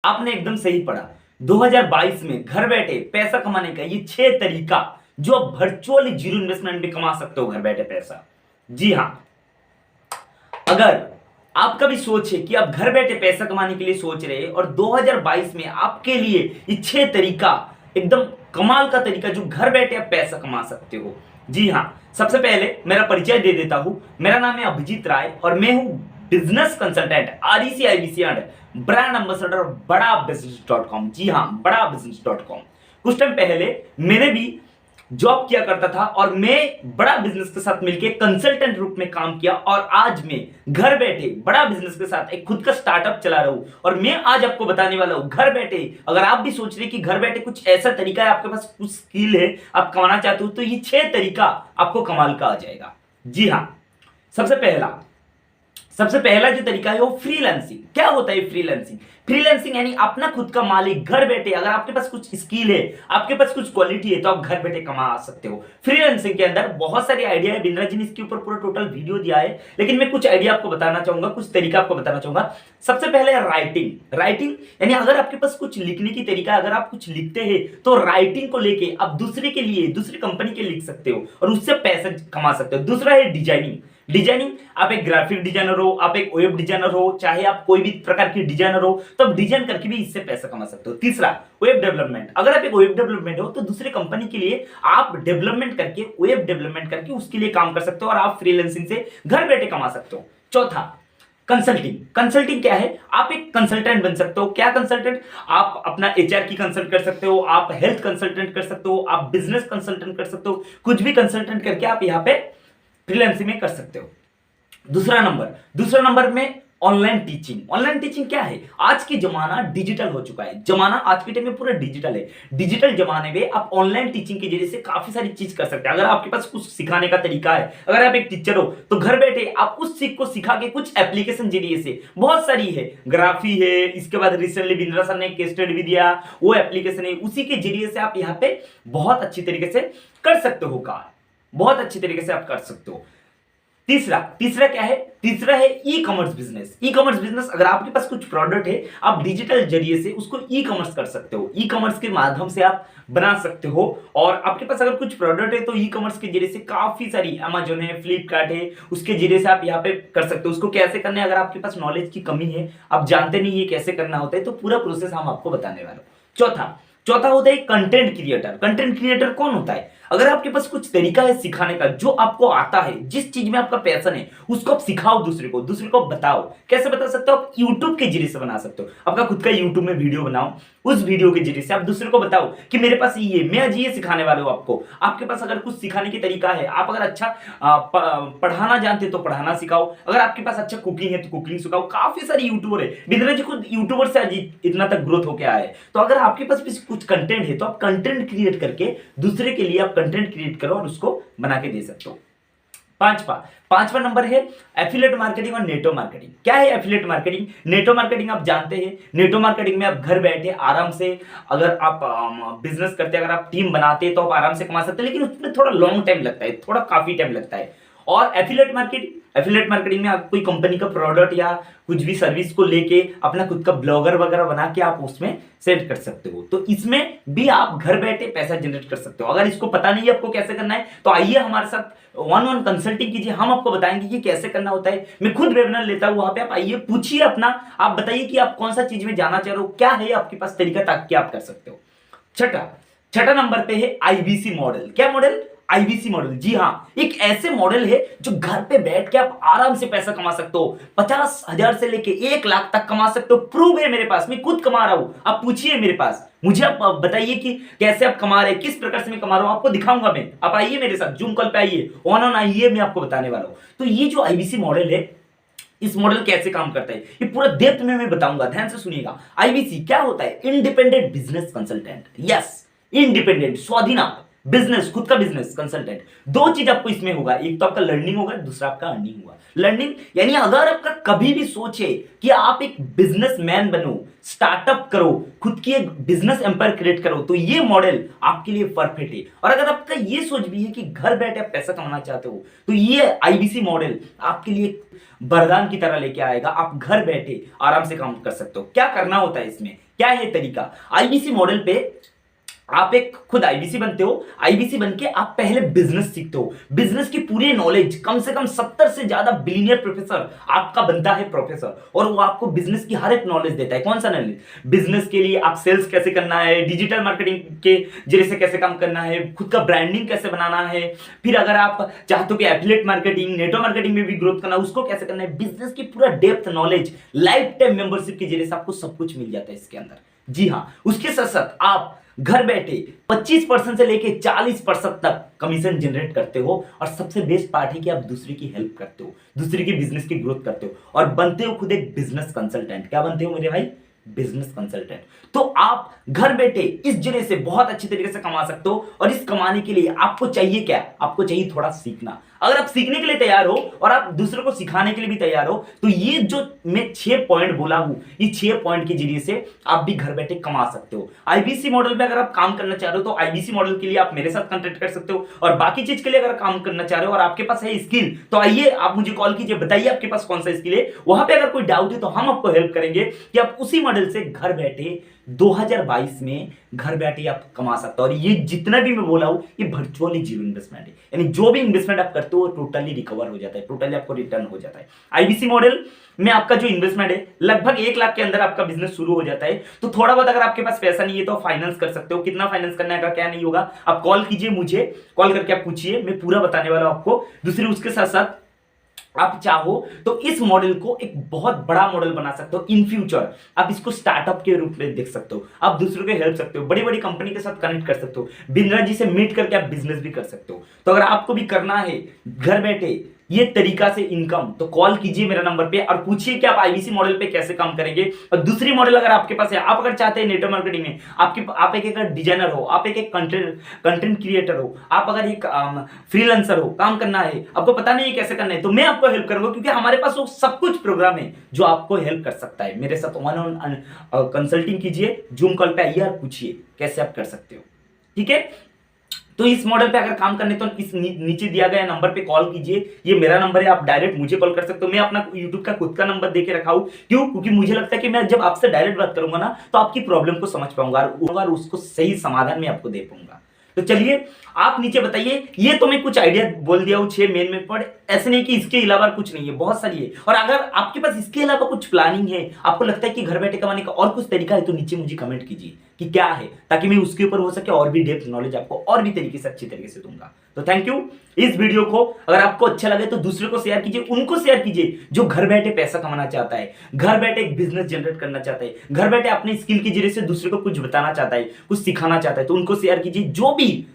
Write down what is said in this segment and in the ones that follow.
आपने एकदम सही पढ़ा। 2022 में घर बैठे पैसा कमाने का ये 6 तरीका जो आप वर्चुअली जीरो इन्वेस्टमेंट में कमा सकते हो घर बैठे पैसा। जी हां, अगर आपका भी सोच है कि आप घर बैठे पैसा कमाने के लिए सोच रहे हैं और 2022 में आपके लिए ये 6 तरीका एकदम कमाल का तरीका जो घर बैठे आप पैसा कमा सकते हो। जी हां, सबसे पहले मेरा परिचय दे देता हूं। मेरा नाम है अभिजीत राय और मैं हूं business consultant, REC IBC and brand ambassador बड़ा बिजनेस डॉट कॉम। जी हां, बड़ा बिजनेस डॉट कॉम। कुछ टाइम पहले मैंने भी जॉब किया करता था और मैं बड़ा बिजनेस के साथ मिलकर कंसल्टेंट रूप में काम किया और आज मैं घर बैठे बड़ा बिजनेस के साथ एक खुद का स्टार्टअप चला रहा हूं। और मैं आज आपको बताने वाला हूं घर बैठे, अगर आप भी सोच रहे कि घर बैठे कुछ ऐसा तरीका है, आपके पास कुछ स्किल है, आप कमाना चाहते हो, तो ये 6 तरीका आपको कमाल का आ जाएगा। जी हां, सबसे पहला जो तरीका है वो फ्रीलांसिंग। क्या होता है फ्रीलांसिंग? फ्रीलांसिंग यानी अपना खुद का मालिक, घर बैठे अगर आपके पास कुछ स्किल है, आपके पास कुछ क्वालिटी है, तो आप घर बैठे कमा सकते हो। फ्रीलांसिंग के अंदर बहुत सारे आइडिया है, बिंद्रा जी ने इसके ऊपर पूरा टोटल वीडियो दिया है, लेकिन मैं कुछ आइडिया आपको बताना चाहूंगा, कुछ तरीका आपको बताना चाहूंगा। सबसे पहले राइटिंग यानी अगर आपके पास कुछ लिखने की तरीका, अगर आप कुछ लिखते हैं तो राइटिंग को लेके आप दूसरे के लिए, दूसरी कंपनी के लिख सकते हो और उससे पैसा कमा सकते हो। दूसरा है डिजाइनिंग। आप एक ग्राफिक डिजाइनर हो, आप एक वेब डिजाइनर हो, चाहे आप कोई भी प्रकार की डिजाइनर हो, तो आप डिजाइन करके भी इससे पैसा कमा सकते हो। तीसरा वेब डेवलपमेंट। अगर आप एक वेब डेवलपमेंट हो तो दूसरे कंपनी के लिए आप डेवलपमेंट करके, वेब डेवलपमेंट करके उसके लिए काम कर सकते हो और आप फ्रीलांसिंग से घर बैठे कमा सकते हो। चौथा कंसल्टिंग क्या है? आप एक कंसल्टेंट बन सकते हो। क्या कंसल्टेंट? आप अपना एचआर की कंसल्ट कर सकते हो, आप हेल्थ कंसल्टेंट कर सकते हो, आप बिजनेस कंसल्टेंट कर सकते हो, कुछ भी कंसल्टेंट करके आप यहां पे फ्रीलांसिंग में कर सकते हो। दूसरा नंबर में ऑनलाइन टीचिंग क्या है? आज की जमाना डिजिटल हो चुका है, जमाना आज के टाइम में पूरा डिजिटल है। डिजिटल जमाने में आप ऑनलाइन टीचिंग के जरिए से काफी सारी चीज कर सकते हैं। अगर आपके पास कुछ सिखाने का तरीका है, अगर आप एक टीचर हो, तो घर बैठे आप उस सीख को सिखा के कुछ एप्लीकेशन जरिए से, बहुत सारी है, ग्राफी है, इसके बाद रिसेंटली बिंद्रा सर ने केस स्टडी भी दिया, वो एप्लीकेशन है, उसी के जरिए से आप यहाँ पे बहुत अच्छी तरीके से कर सकते हो कार्य, बहुत अच्छी तरीके से आप कर सकते हो। तीसरा क्या है? तीसरा है ई कॉमर्स बिजनेस। अगर आपके पास कुछ प्रोडक्ट है, आप डिजिटल जरिए से उसको ई कॉमर्स कर सकते हो, ई कॉमर्स के माध्यम से आप बना सकते हो। और आपके पास अगर कुछ प्रोडक्ट है तो ई कॉमर्स के जरिए से काफी सारी, अमेजोन है, फ्लिपकार्ट है, उसके जरिए से आप यहाँ पे कर सकते हो। उसको कैसे करना है, अगर आपके पास नॉलेज की कमी है, आप जानते नहीं ये कैसे करना होता है, तो पूरा प्रोसेस हम आपको बताने वाले हैं। चौथा होता है कंटेंट क्रिएटर कौन होता है? अगर आपके पास कुछ तरीका है सिखाने का, जो आपको आता है, जिस चीज में आपका पैशन है, उसको आप सिखाओ दूसरे को बताओ। कैसे बता सकते हो? आप यूट्यूब के जरिए से बना सकते हो। आपका खुद का यूट्यूब में वीडियो बनाओ, उस वीडियो के जरिए से आप दूसरे को बताओ कि मेरे पास ये, मैं आज ये सिखाने वाला हूं आपको। आपके पास अगर कुछ सिखाने की तरीका है, आप अगर अच्छा पढ़ाना जानते हो तो पढ़ाना सिखाओ, अगर आपके पास अच्छा कुकिंग है तो कुकिंग सिखाओ। काफी सारी यूट्यूबर है, बिंद्रा जी खुद यूट्यूबर से आज इतना तक ग्रोथ होकर आए। तो अगर आपके पास भी कुछ कंटेंट है तो आप कंटेंट क्रिएट करके दूसरे के लिए आप कंटेंट क्रिएट करो और उसको बना के दे सकते हो। पांचवा नंबर है एफिलिएट मार्केटिंग और नेटवर्क मार्केटिंग। क्या है एफिलिएट मार्केटिंग? नेटवर्क मार्केटिंग आप जानते हैं। नेटवर्क मार्केटिंग में आप घर बैठे आराम से, अगर आप बिजनेस करते हैं, अगर आप टीम बनाते हैं तो आप आराम से कमा सकते हैं, लेकिन उसमें थोड़ा लॉन्ग टाइम लगता है, थोड़ा काफी टाइम लगता है। और एफिलिएट मार्केटिंग में आप कोई कंपनी का प्रोडक्ट या कुछ भी सर्विस को लेके अपना खुद का ब्लॉगर वगैरह बना के आप उसमें सेल कर सकते हो। तो इसमें भी आप घर बैठे पैसा जनरेट कर सकते हो। अगर इसको पता नहीं है आपको कैसे करना है, तो आइए हमारे साथ 1-1 कंसल्टिंग कीजिए, हम आपको बताएंगे कि कैसे करना होता है। मैं खुद वेबिनार लेता हूं, वहां पे आप आइए, पूछिए अपना, आप बताइए कि आप कौन सा चीज में जाना चाह रहे हो, क्या है आपके पास तरीका, ताकि आप कर सकते हो। छठा नंबर पे है आईबीसी मॉडल। क्या मॉडल? IBC model. जी हां, एक ऐसे मॉडल है जो घर पे बैठ के आप आराम से पैसा कमा सकते हो। 50,000 से लेके 1 लाख तक कमा सकते हो। प्रूफ है मेरे पास, मैं खुद कमा रहा हूं। आप पूछिए मेरे पास, मुझे आप बताइए कि कैसे आप कमा रहे हैं, किस प्रकार से मैं कमा रहा हूं, आपको दिखाऊंगा मैं। आप आइए मेरे साथ, जूम कॉल पे आइए, ऑन आइए, मैं आपको बताने वाला हूं। तो ये जो आईबीसी मॉडल है, इस मॉडल कैसे काम करता है, ये पूरा डेप्थ में मैं बताऊंगा, ध्यान से सुनिएगा। आईबीसी क्या होता है? Independent business consultant. Yes, independent, स्वाधीन आप, बिजनेस, खुद का बिजनेस कंसल्टेंट। दो चीज आपको इसमें होगा, एक तो आपका लर्निंग होगा, दूसरा आपका अर्निंग होगा। लर्निंग यानी अगर आपका कभी भी सोचे कि आप एक बिजनेसमैन बनो, स्टार्टअप करो, खुद की एक बिजनेस एम्पायर क्रिएट करो, तो ये मॉडल आपके लिए परफेक्ट है। और अगर आपका ये सोच भी है कि घर बैठे आप पैसा कमाना चाहते हो, तो ये आईबीसी मॉडल आपके लिए वरदान की तरह लेके आएगा। आप घर बैठे आराम से काम कर सकते हो। क्या करना होता है इसमें, क्या है तरीका? आईबीसी मॉडल पे आप एक खुद आईबीसी बनते हो। आईबीसी बनके आप पहले बिजनेस सीखते हो। बिजनेस की पूरी नॉलेज, कम से कम 70 से ज्यादा बिलियनियर प्रोफेसर आपका बनता है प्रोफेसर, और वो आपको बिजनेस की हर एक नॉलेज देता है। कौन सा नॉलेज? बिजनेस के लिए आप सेल्स कैसे करना है, डिजिटल मार्केटिंग के जरिए से कैसे काम करना है, खुद का ब्रांडिंग कैसे बनाना है, फिर अगर आप चाहते हो कि एफिलिएट मार्केटिंग, नेटवर्क मार्केटिंग में भी ग्रोथ करना, उसको कैसे करना है। बिजनेस की पूरा depth knowledge life time membership के जरिए से आपको सब कुछ मिल जाता है इसके अंदर। जी हाँ, उसके साथ साथ आप घर बैठे 25% से लेके 40% तक कमीशन जनरेट करते हो। और सबसे बेस्ट पार्ट है कि आप दूसरे की हेल्प करते हो, दूसरे की बिजनेस की ग्रोथ करते हो, और बनते हो खुद एक बिजनेस कंसल्टेंट। क्या बनते हो मेरे भाई? Business consultant. तो आप घर बैठे इस जरिए से बहुत अच्छी तरीके से कमा सकते हो। और इस कमाने के लिए आपको चाहिए क्या? आपको चाहिए थोड़ा सीखना। अगर आप सीखने के लिए तैयार हो और आप दूसरों को सिखाने के लिए भी तैयार हो, तो ये जो मैं 6 पॉइंट बोला हूं, ये 6 पॉइंट के जरिए से आप भी घर बैठे कमा सकते हो। आईबीसी मॉडल पे अगर आप काम करना चाह रहे हो, तो आईबीसी मॉडल के लिए आप मेरे साथ कांटेक्ट कर सकते हो। और बाकी चीज के लिए अगर काम करना चाह रहे हो और आपके पास है स्किल, तो आइए आप मुझे कॉल कीजिए, बताइए आपके पास कौन सा स्किल है। वहां पे अगर कोई डाउट है तो हम आपको हेल्प करेंगे कि आप उसी मॉडल से घर बैठे 2022 में घर बैठे आप कमा सकते हो। और ये जितना भी मैं बोला हूं, ये वर्चुअली जीरो इन्वेस्टमेंट है। यानी जो भी इन्वेस्टमेंट आप करते हो टोटली रिकवर हो जाता है, टोटली आपको रिटर्न हो जाता है। आईबीसी मॉडल में आपका जो इन्वेस्टमेंट है लगभग 1 लाख के अंदर आपका बिजनेस शुरू हो जाता है। तो थोड़ा बहुत अगर आपके पास पैसा नहीं है तो फाइनेंस कर सकते हो। कितना फाइनेंस करना है, क्या नहीं होगा, आप कॉल कीजिए, मुझे कॉल करके आप पूछिए, मैं पूरा बताने वाला हूं आपको। दूसरी उसके साथ साथ आप चाहो तो इस मॉडल को एक बहुत बड़ा मॉडल बना सकते हो। इन फ्यूचर आप इसको स्टार्टअप के रूप में देख सकते हो। आप दूसरों को हेल्प सकते हो, बड़ी बड़ी कंपनी के साथ कनेक्ट कर सकते हो, बिंद्रा जी से मीट करके आप बिजनेस भी कर सकते हो। तो अगर आपको भी करना है घर बैठे ये तरीका से इनकम, तो कॉल कीजिए मेरा नंबर पे और पूछिए कि आप आईबीसी मॉडल पे कैसे काम करेंगे। और दूसरी मॉडल अगर आपके पास है, आप अगर चाहते हैं नेटवर्क मार्केटिंग में आप एक डिजाइनर हो, आप एक कंटेंट क्रिएटर हो, आप अगर एक फ्रीलांसर हो, काम करना है, आपको पता नहीं है कैसे करना है, तो मैं आपको हेल्प करूंगा, क्योंकि हमारे पास वो सब कुछ प्रोग्राम है जो आपको हेल्प कर सकता है। मेरे साथ वन ऑन कंसल्टिंग कीजिए, जूम कॉल पे आइए और पूछिए कैसे आप कर सकते हो। ठीक है, तो इस मॉडल पे अगर काम करने तो इस नीचे दिया गया नंबर पे कॉल कीजिए। ये मेरा नंबर है, आप डायरेक्ट मुझे कॉल कर सकते हो। मैं अपना YouTube का खुद का नंबर देके रखा हूं, क्यों? क्योंकि मुझे लगता है कि मैं जब आपसे डायरेक्ट बात करूंगा ना, तो आपकी प्रॉब्लम को समझ पाऊंगा और उसको सही समाधान में आपको दे पाऊंगा। तो चलिए आप नीचे बताइए। ये तो मैं कुछ आइडिया बोल दिया हूं 6 मेन में, पर ऐसे नहीं कि इसके अलावा कुछ नहीं है, बहुत सारी है। और अगर आपके पास इसके अलावा कुछ प्लानिंग है, आपको लगता है कि घर बैठे कमाने का और कुछ तरीका है, तो नीचे मुझे कमेंट कीजिए कि क्या है, ताकि मैं उसके ऊपर हो सके और भी डेप्थ नॉलेज आपको और भी तरीके से अच्छी तरीके से दूंगा। तो थैंक यू। इस वीडियो को अगर आपको अच्छा लगे तो दूसरे को शेयर कीजिए, उनको शेयर कीजिए जो घर बैठे पैसा कमाना चाहता है, घर बैठे एक बिजनेस जनरेट करना चाहता है, घर बैठे अपने स्किल के जरिए से दूसरे को कुछ बताना चाहता है, कुछ सिखाना चाहता है, तो उनको शेयर कीजिए। जो भी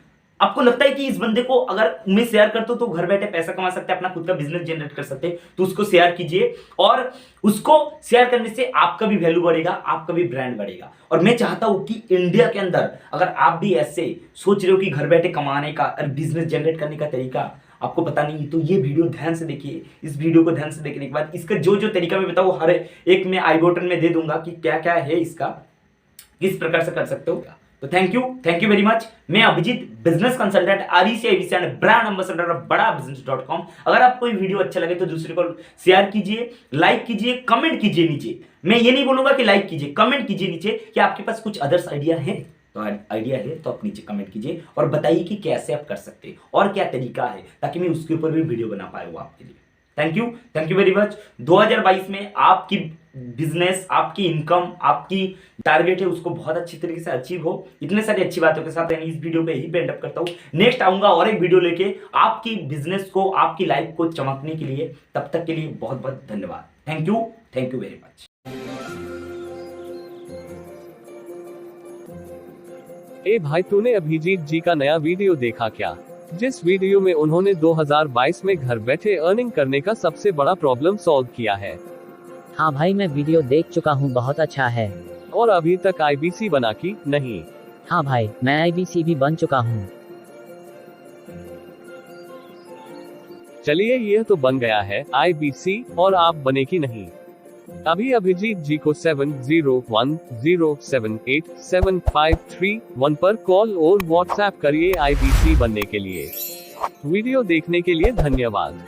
आपको लगता है कि इस बंदे को अगर मैं शेयर करता हूं तो घर बैठे पैसा कमा सकते हैं, अपना खुद का बिजनेस जनरेट कर सकते हैं, तो उसको शेयर कीजिए। और उसको शेयर करने से आपका भी वैल्यू बढ़ेगा, आपका भी ब्रांड बढ़ेगा। और मैं चाहता हूं कि इंडिया के अंदर अगर आप भी ऐसे सोच रहे हो कि घर बैठे कमाने का और बिजनेस जनरेट करने का तरीका आपको पता नहीं, तो ये वीडियो ध्यान से देखिए। इस वीडियो को ध्यान से देखने के बाद इसका जो जो तरीका मैं बताऊं हर एक में आई बटन में दे दूंगा कि क्या क्या है, इसका किस प्रकार से कर सकते हो। तो थैंक यू वेरी मच। मैं Abhijeet, business consultant, RECIBC and brand ambassador of badabusiness.com। अगर आपको ये वीडियो अच्छा लगे तो दूसरे को शेयर कीजिए, लाइक कीजिए, कमेंट कीजिए नीचे। मैं ये नहीं बोलूंगा कि लाइक कीजिए, कमेंट कीजिए नीचे कि आपके पास कुछ अदर्स आइडिया है। तो आइडिया है तो आप नीचे कमेंट कीजिए और बताइए कि कैसे आप कर सकते हैं और क्या तरीका है, ताकि मैं उसके ऊपर भी वीडियो बना पाए वो आपके लिए। Thank you very much. 2022 में आपकी बिजनेस, आपकी इनकम, आपकी टारगेट है उसको बहुत अच्छी तरीके से अचीव हो। इतने सारी अच्छी बातों के साथ इस वीडियो पे ही एंड अप करता हूं। नेक्स्ट आऊंगा और एक वीडियो लेके आपकी बिजनेस को, आपकी लाइफ को चमकने के लिए। तब तक के लिए बहुत बहुत धन्यवाद। Thank you very much. ए भाई, तूने अभिजीत जी का नया वीडियो देखा क्या? जिस वीडियो में उन्होंने 2022 में घर बैठे अर्निंग करने का सबसे बड़ा प्रॉब्लम सॉल्व किया है। हाँ भाई, मैं वीडियो देख चुका हूँ, बहुत अच्छा है। और अभी तक आईबीसी बना की नहीं? हाँ भाई, मैं आईबीसी भी बन चुका हूँ। चलिए यह तो बन गया है IBC, और आप बने कि नहीं? अभी अभिजीत जी को 7010787531 पर कॉल और व्हाट्सएप करिए IBC बनने के लिए। वीडियो देखने के लिए धन्यवाद।